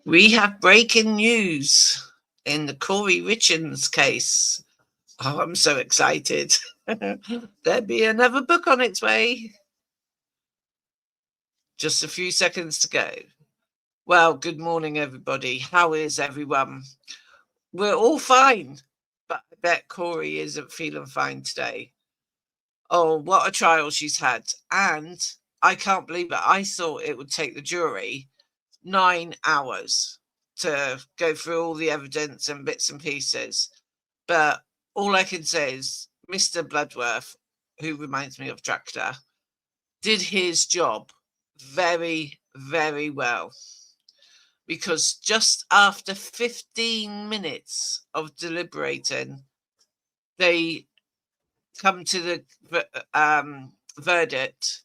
We have breaking news in the Kourie Richins case. Oh, I'm so excited. There'll be another book on its way. Just a few seconds to go. Well, good morning, everybody. How is everyone? We're all fine, but I bet Kourie isn't feeling fine today. Oh, what a trial she's had. And I can't believe it. I thought it would take the jury 9 hours to go through all the evidence and bits and pieces. But all I can say is Mr. Bloodworth, who reminds me of Dracula, did his job very, very well. Because just after 15 minutes of deliberating, they come to the verdict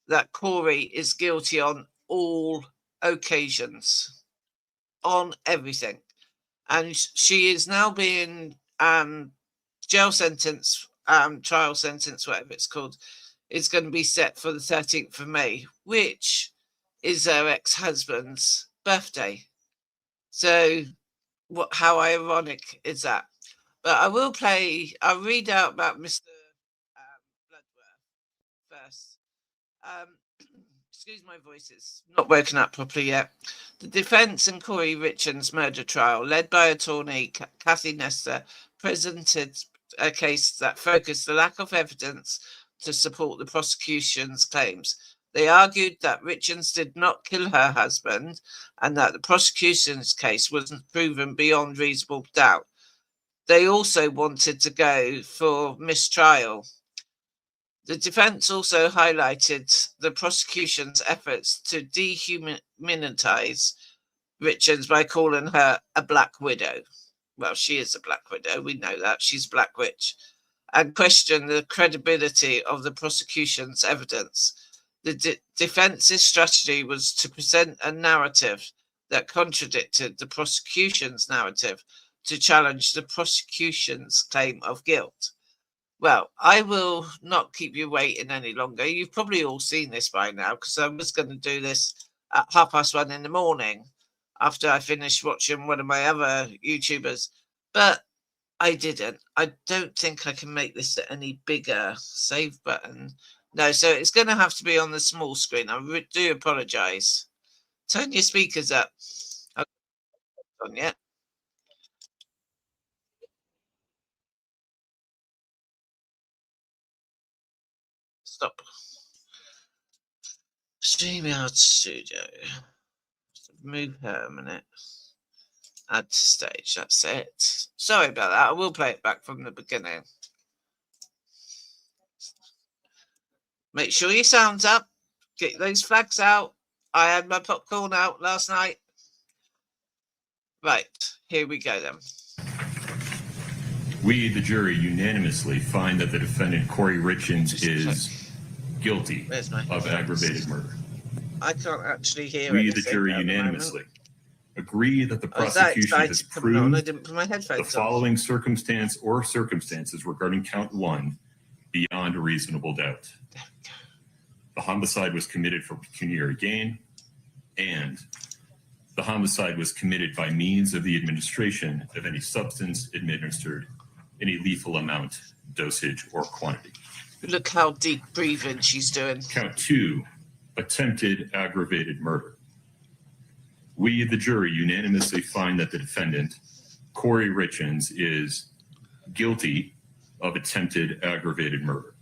that Kourie is guilty on all occasions, on everything. And she is now being jail sentence, trial sentence, whatever it's called, is going to be set for the 13th of May, which is her ex-husband's birthday. So how ironic is that? But I'll read out about Mr. Bloodworth first. Excuse my voice, it's not woken up properly yet. The defence in Kourie Richins' murder trial, led by attorney Kathy Nestor, presented a case that focused the lack of evidence to support the prosecution's claims. They argued that Richins did not kill her husband and that the prosecution's case wasn't proven beyond reasonable doubt. They also wanted to go for mistrial. The defence also highlighted the prosecution's efforts to dehumanize Richins by calling her a black widow. Well, she is a black widow, we know that, she's a black witch, and questioned the credibility of the prosecution's evidence. The defence's strategy was to present a narrative that contradicted the prosecution's narrative to challenge the prosecution's claim of guilt. Well, I will not keep you waiting any longer. You've probably all seen this by now because I was going to do this at 1:30 in the morning after I finished watching one of my other YouTubers, but I didn't. I don't think I can make this any bigger. Save button. No, so it's going to have to be on the small screen. I do apologise. Turn your speakers up. On yet? Stop. StreamYard Studio. Move her a minute. Add to stage. That's it. Sorry about that. I will play it back from the beginning. Make sure your sound's up. Get those flags out. I had my popcorn out last night. Right, here we go then. We, the jury, unanimously find that the defendant, Kourie Richins, is guilty of aggravated murder. I can't actually hear We, the jury, unanimously agree that the prosecution has proved the following circumstance or circumstances regarding count 1 beyond a reasonable doubt. The homicide was committed for pecuniary gain, and the homicide was committed by means of the administration of any substance administered in a lethal amount, dosage, or quantity. Look how deep breathing she's doing. Count 2, attempted aggravated murder. We, the jury, unanimously find that the defendant, Kourie Richins, is guilty of attempted aggravated murder.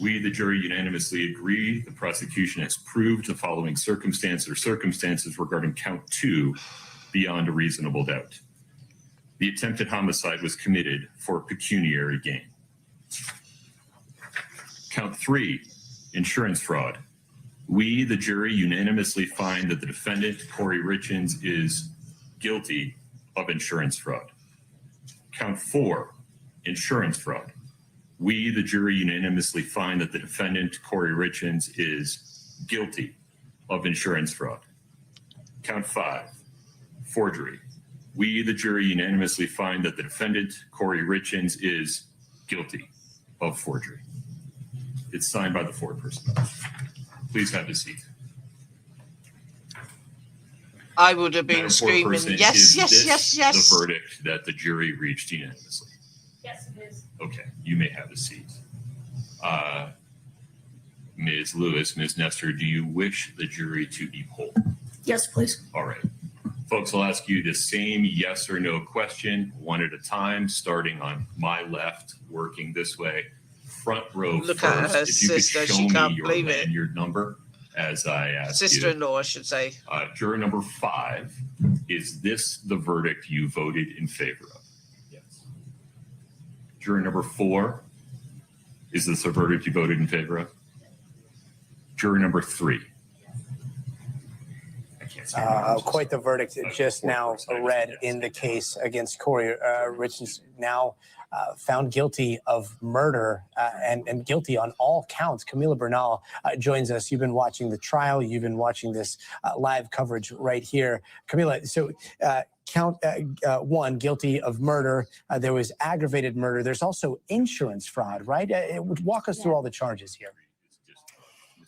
We, the jury, unanimously agree the prosecution has proved the following circumstance or circumstances regarding count 2 beyond a reasonable doubt. The attempted homicide was committed for pecuniary gain. Count 3, insurance fraud. We, the jury, unanimously find that the defendant, Kourie Richins, is guilty of insurance fraud. Count 4, insurance fraud. We, the jury, unanimously find that the defendant, Kourie Richins, is guilty of insurance fraud. Count 5, forgery. We, the jury, unanimously find that the defendant, Kourie Richins, is guilty of forgery. It's signed by the foreperson. Please have a seat. I would have been Madam screaming, Foreperson, yes, is yes, this yes, yes. the verdict that the jury reached unanimously? Yes, it is. Okay, you may have a seat. Ms. Lewis, Ms. Nestor, do you wish the jury to be polled? Yes, please. All right. Folks, I'll ask you the same yes or no question, one at a time, starting on my left, working this way. Front row Look first. at her If you could sister, show she me can't your believe it. lanyard number as I ask you. Sister-in-law, I should say. Juror number 5, is this the verdict you voted in favor of? Yes. Juror number 4, is this a verdict you voted in favor of? Juror number 3. Quite the verdict just now read in the case against Kourie. Richins now found guilty of murder and guilty on all counts. Camila Bernal joins us. You've been watching the trial. You've been watching this live coverage right here. Camila, so count 1, guilty of murder. There was aggravated murder. There's also insurance fraud, right? Walk us through all the charges here.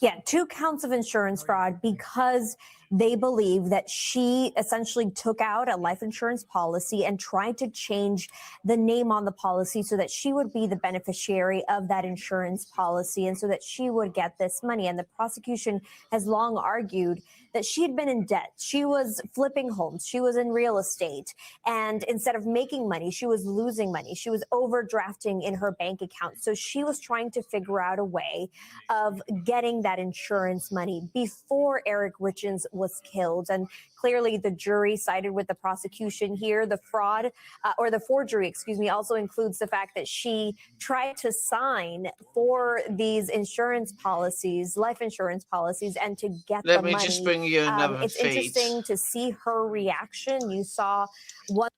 Yeah, 2 counts of insurance fraud because they believe that she essentially took out a life insurance policy and tried to change the name on the policy so that she would be the beneficiary of that insurance policy and so that she would get this money. And the prosecution has long argued that she had been in debt. She was flipping homes. She was in real estate. And instead of making money, she was losing money. She was overdrafting in her bank account. So she was trying to figure out a way of getting that insurance money before Eric Richins was killed. And clearly the jury sided with the prosecution here. The fraud or the forgery, also includes the fact that she tried to sign for these insurance policies, life insurance policies, and to get the money. Let me just bring you another It's feed. interesting to see her reaction. You saw one.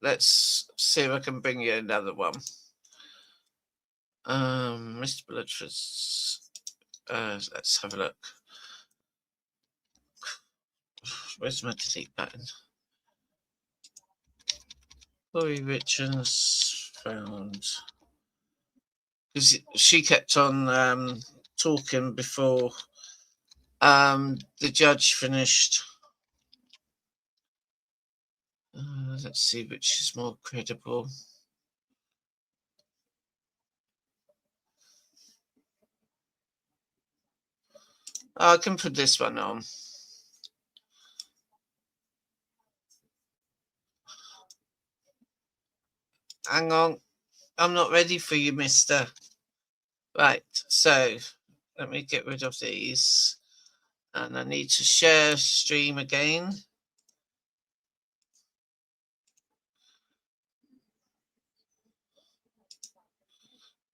Let's see if I can bring you another one. Mr. Bellatrix, let's have a look. Where's my delete button? Kourie Richins found, because she kept on talking before the judge finished. Let's see which is more credible. I can put this one on. Hang on. I'm not ready for you, mister. Right, so let me get rid of these. And I need to share stream again.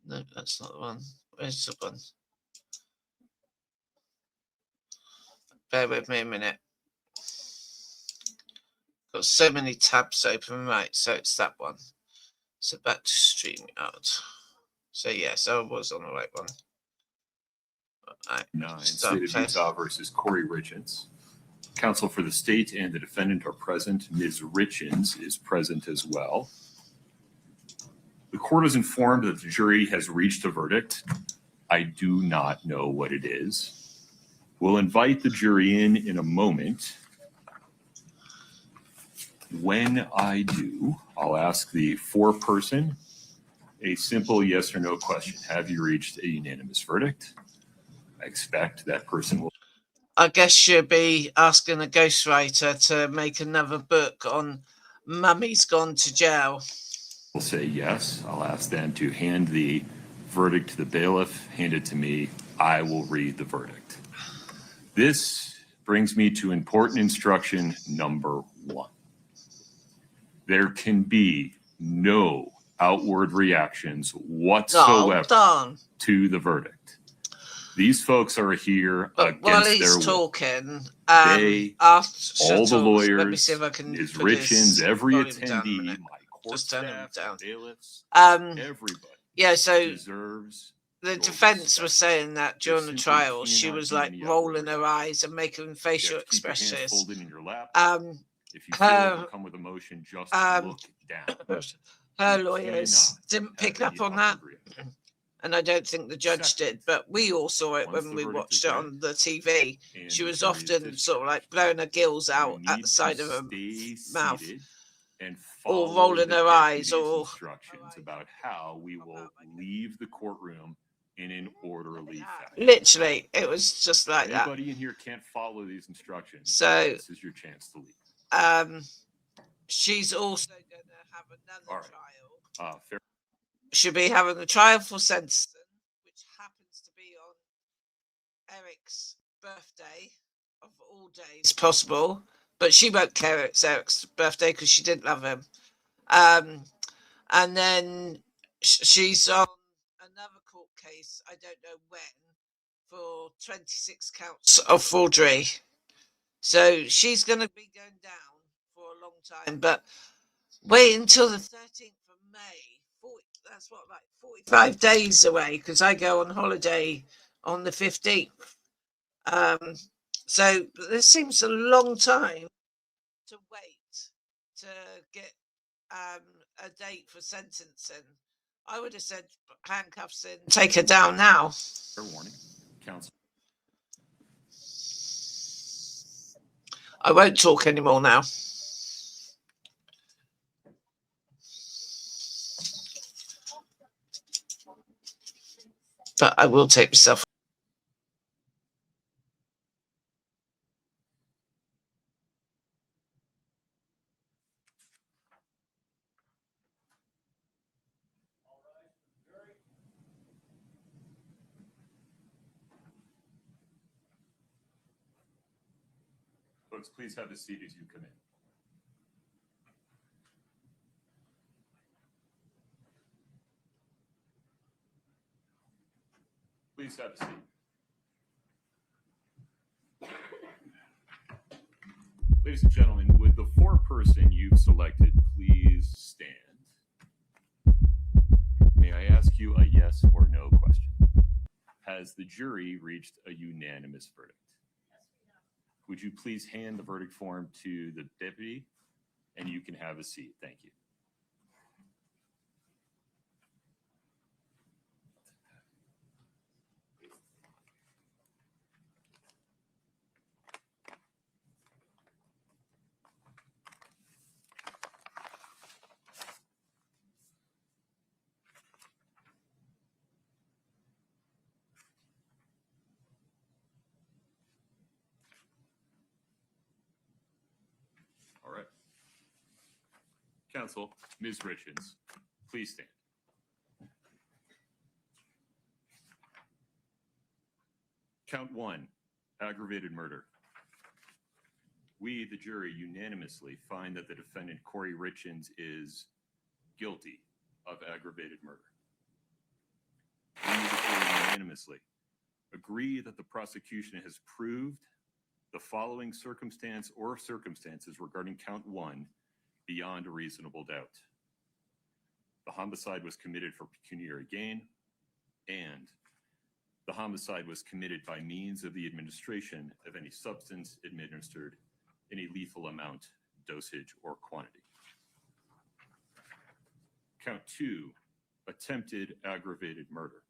No, that's not the one. Where's the one? Bear with me a minute. Got so many tabs open. Right, so it's that one. So back to StreamYard. So yes, I was on the right one. Right, 9, State of Utah versus Kourie Richins. Counsel for the state and the defendant are present. Ms. Richins is present as well. The court is informed that the jury has reached a verdict. I do not know what it is. We'll invite the jury in a moment. When I do, I'll ask the foreperson a simple yes or no question. Have you reached a unanimous verdict? I expect that person will. I guess you'll be asking a ghostwriter to make another book on Mummy's Gone to Jail. Will say yes. I'll ask them to hand the verdict to the bailiff, hand it to me. I will read the verdict. This brings me to important instruction number 1. There can be no outward reactions whatsoever to the verdict. These folks are here but while against their he's will. talking, They, all the lawyers, let me see if I can Ms. put Richins, this every volume down a attendee, minute. my court Just turn staff, them down. bailiffs, everybody yeah, so deserves the defense was saying that during the trial, she was like rolling her eyes and making facial expressions. folded in your lap. If you her- feel overcome with emotion, just um, look down. Her You lawyers cannot didn't pick have up the on that. upper grip. and I don't think the judge did, but we all saw it Once when the we verdict watched is it read on the TV. and She the was jury is often sort of like discharged, blowing her gills you out at need the side to of her stay mouth, seated and or follow rolling the her eyes, deputy's or instructions about how we will leave the courtroom in an orderly fashion. literally, it was just like that. Anybody in here can't follow these instructions. So, this is your chance to leave. She's also going to have another All right. trial. Fair. She'll be having a trial for sentencing, which happens to be on Eric's birthday of all days possible. But she won't care it's Eric's birthday because she didn't love him. And then she's on another court case, I don't know when, for 26 counts of forgery. So she's going to be going down for a long time. But wait until the 13th of May. That's what, like 45 days away, because I go on holiday on the 15th. So this seems a long time to wait to get a date for sentencing. I would have said handcuffs in, take her down now. Fair warning, counsel. I won't talk anymore now. But I will take myself. Folks, please have a seat as you come in. Please have a seat. Ladies and gentlemen, would the foreperson you've selected please stand? May I ask you a yes or no question? Has the jury reached a unanimous verdict? Would you please hand the verdict form to the deputy, and you can have a seat. Thank you. All right. Counsel, Ms. Richins, please stand. Count 1, aggravated murder. We, the jury, unanimously find that the defendant, Kourie Richins, is guilty of aggravated murder. We, the jury, unanimously agree that the prosecution has proved the following circumstance or circumstances regarding count 1 beyond a reasonable doubt. The homicide was committed for pecuniary gain, and the homicide was committed by means of the administration of any substance administered in a lethal amount, dosage, or quantity. Count 2, attempted aggravated murder.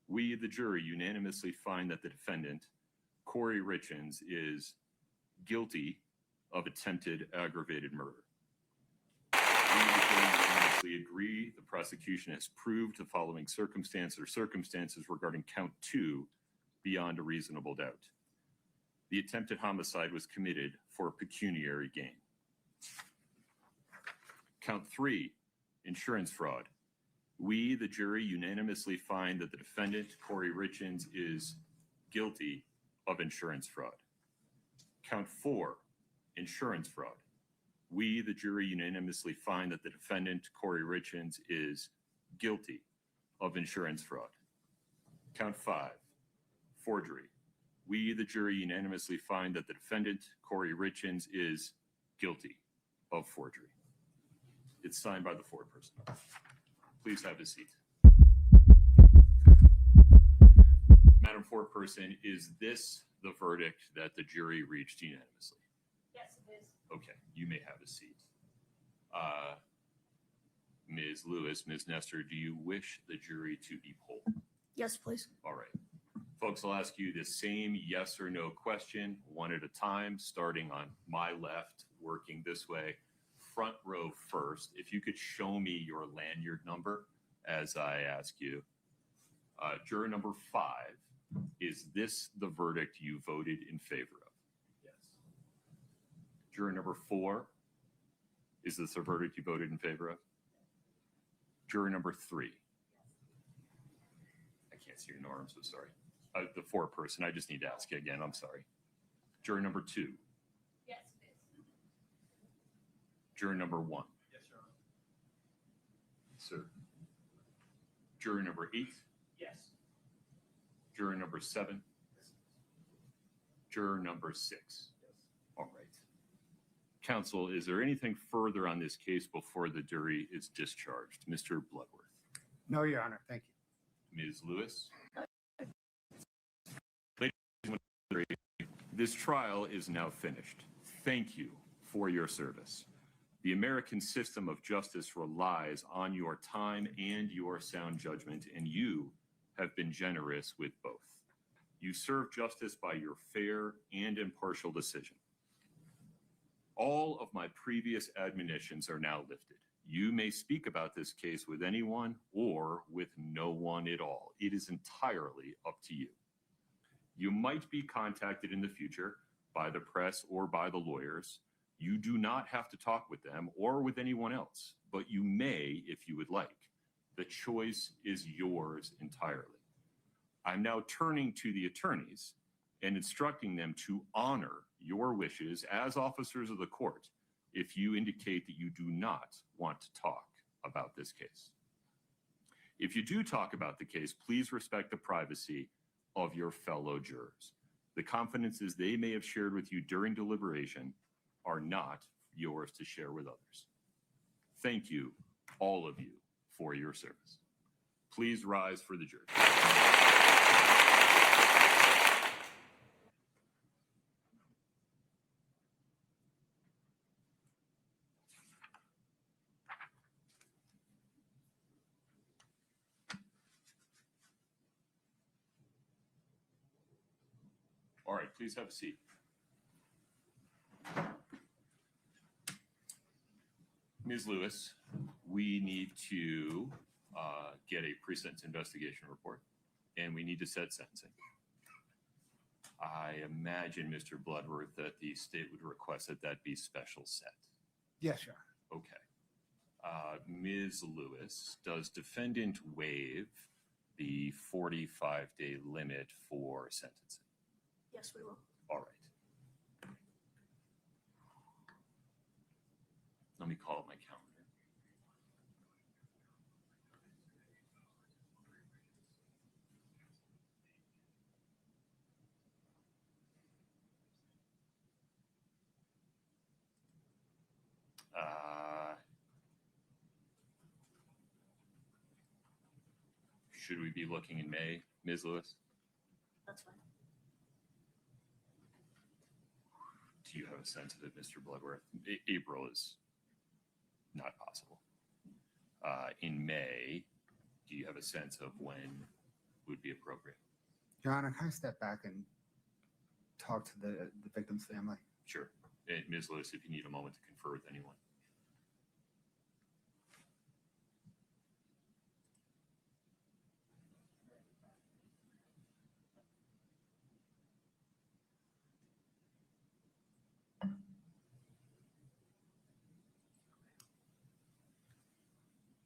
We, the jury, unanimously find that the defendant, Kourie Richins, is guilty of attempted aggravated murder. We, the jury, unanimously agree the prosecution has proved the following circumstance or circumstances regarding count 2 beyond a reasonable doubt. The attempted homicide was committed for pecuniary gain. Count 3, insurance fraud. We, the jury, unanimously find that the defendant, Kourie Richins, is guilty of insurance fraud. Count 4, insurance fraud. We, the jury, unanimously find that the defendant, Kourie Richins, is guilty of insurance fraud. Count 5, forgery. We, the jury, unanimously find that the defendant, Kourie Richins, is guilty of forgery. It's signed by the foreperson. Please have a seat. Madam Foreperson, is this the verdict that the jury reached unanimously? Yes, it is. Okay, you may have a seat. Ms. Lewis, Ms. Nestor, do you wish the jury to be polled? Yes, please. All right. Folks, I'll ask you the same yes or no question, one at a time, starting on my left, working this way. Front row first. If you could show me your lanyard number as I ask you. Juror number 5, is this the verdict you voted in favor of? Yes. Juror number 4, is this the verdict you voted in favor of? Juror number 3. I can't see your norm, so sorry. The 4 person, I just need to ask you again. I'm sorry. Juror number 2. Yes, it is. Juror number 1. Yes, Your Honor. Sir. Juror number 8. Yes. Juror number 7. Juror number 6. Yes. All right. Counsel, is there anything further on this case before the jury is discharged? Mr. Bloodworth. No, Your Honor. Thank you. Ms. Lewis. Ladies and gentlemen, this trial is now finished. Thank you for your service. The American system of justice relies on your time and your sound judgment, and you have been generous with both. You serve justice by your fair and impartial decision. All of my previous admonitions are now lifted. You may speak about this case with anyone or with no one at all. It is entirely up to you. You might be contacted in the future by the press or by the lawyers. You do not have to talk with them or with anyone else, but you may if you would like. The choice is yours entirely. I'm now turning to the attorneys and instructing them to honor your wishes as officers of the court if you indicate that you do not want to talk about this case. If you do talk about the case, please respect the privacy of your fellow jurors. The confidences they may have shared with you during deliberation are not yours to share with others. Thank you, all of you, for your service. Please rise for the jury. All right, please have a seat. Ms. Lewis, we need to get a pre-sentence investigation report, and we need to set sentencing. I imagine, Mr. Bloodworth, that the state would request that that be special set. Yes, Your Honor. Okay. Ms. Lewis, does defendant waive the 45-day limit for sentencing? Yes, we will. All right. Let me call up my calendar. Should we be looking in May, Ms. Lewis? That's fine. Do you have a sense of it, Mr. Bloodworth? April is not possible. In May, do you have a sense of when would be appropriate? Your Honor, can I step back and talk to the victim's family? Sure. Ms. Lewis, if you need a moment to confer with anyone.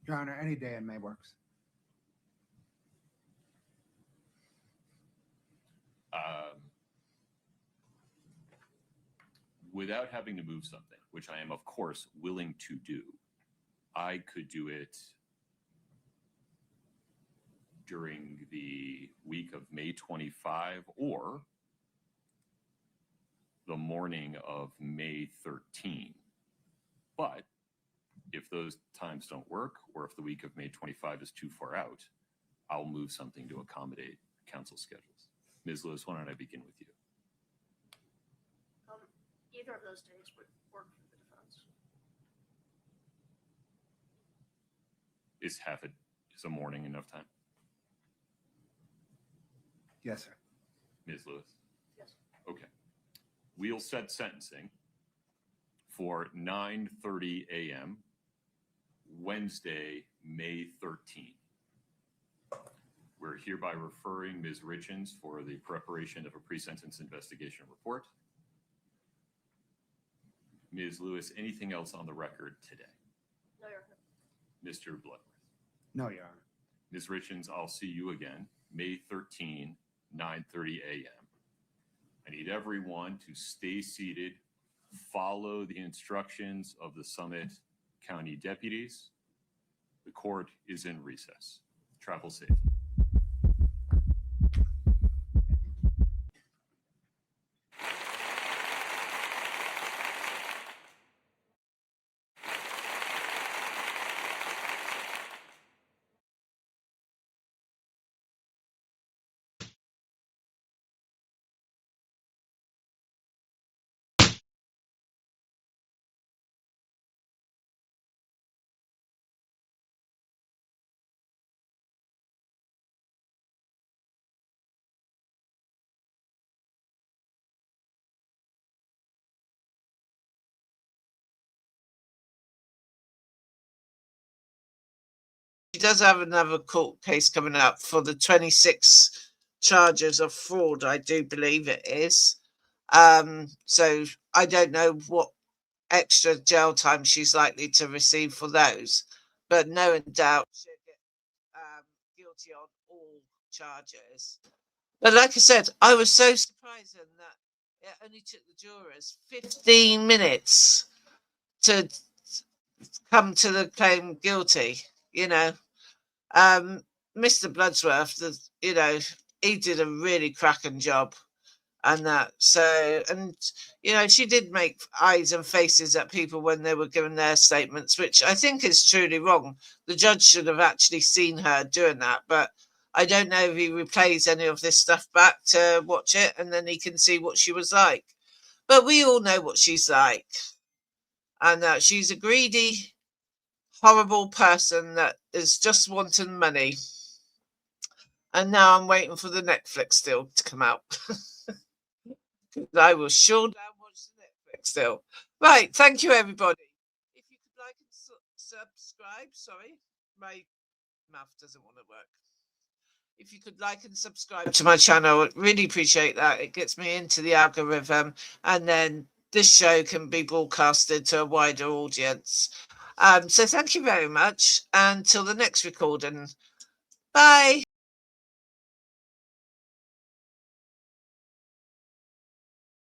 Your Honor, any day in May works. Without having to move something, which I am, of course, willing to do, I could do it during the week of May 25 or the morning of May 13. But if those times don't work, or if the week of May 25 is too far out, I'll move something to accommodate council schedules. Ms. Lewis, why don't I begin with you? Either of those days would work for the defense. Is a morning enough time? Yes, sir. Ms. Lewis? Yes. Okay. We'll set sentencing for 9:30 a.m. Wednesday, May 13th. We're hereby referring Ms. Richins for the preparation of a pre-sentence investigation report. Ms. Lewis, anything else on the record today? No, Your Honor. Mr. Bloodworth? No, Your Honor. Ms. Richins, I'll see you again, May 13, 9:30 a.m. I need everyone to stay seated, follow the instructions of the Summit County deputies. The court is in recess. Travel safe. She does have another court case coming up for the 26 charges of fraud, I do believe it is. So I don't know what extra jail time she's likely to receive for those, but no doubt she'll get guilty on all charges. But like I said, I was so surprised that it only took the jurors 15 minutes to come to the claim guilty, you know. Mr. Bloodsworth, you know, he did a really cracking job. And that, so, and you know, she did make eyes and faces at people when they were giving their statements, which I think is truly wrong. The judge should have actually seen her doing that, but I don't know if he replays any of this stuff back to watch it and then he can see what she was like. But we all know what she's like, and that she's a greedy, horrible person that is just wanting money. And now I'm waiting for the Netflix deal to come out. I will sure down watch the Netflix still. Right, thank you everybody. If you could like and subscribe, sorry, my mouth doesn't want to work. If you could like and subscribe to my channel, I'd really appreciate that. It gets me into the algorithm, and then this show can be broadcasted to a wider audience. So thank you very much. Until the next recording. Bye.